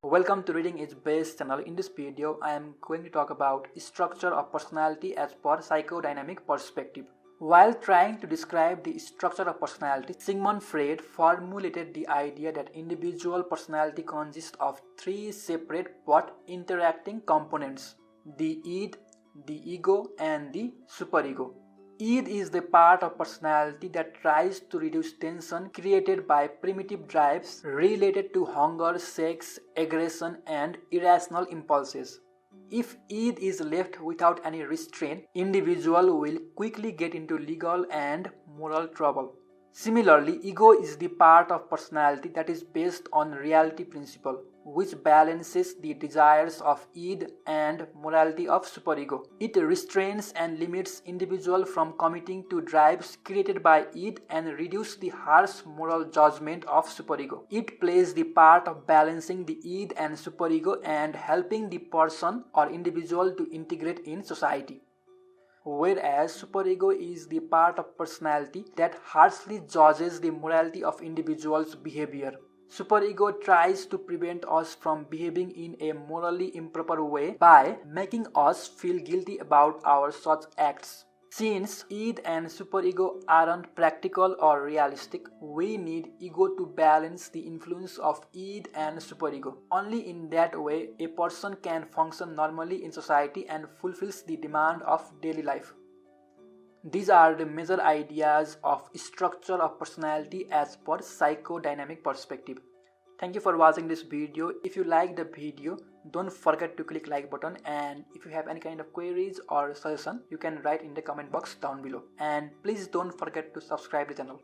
Welcome to Reading is Best channel. In this video, I am going to talk about structure of personality as per psychodynamic perspective. While trying to describe the structure of personality, Sigmund Freud formulated the idea that individual personality consists of three separate but interacting components: the id, the ego, and the superego. Id is the part of personality that tries to reduce tension created by primitive drives related to hunger, sex, aggression, and irrational impulses. If id is left without any restraint, individual will quickly get into legal and moral trouble. Similarly, ego is the part of personality that is based on reality principle, which balances the desires of id and morality of superego. It restrains and limits individual from committing to drives created by id and reduces the harsh moral judgment of superego. It plays the part of balancing the id and superego and helping the person or individual to integrate in society. Whereas superego is the part of personality that harshly judges the morality of individuals' behavior. Superego tries to prevent us from behaving in a morally improper way by making us feel guilty about our such acts. Since id and superego aren't practical or realistic, we need ego to balance the influence of id and superego. Only in that way a person can function normally in society and fulfills the demand of daily life. These are the major ideas of structure of personality as per psychodynamic perspective. Thank you for watching this video. If you like the video, don't forget to click like button, and if you have any kind of queries or suggestion, you can write in the comment box down below. And please don't forget to subscribe the channel.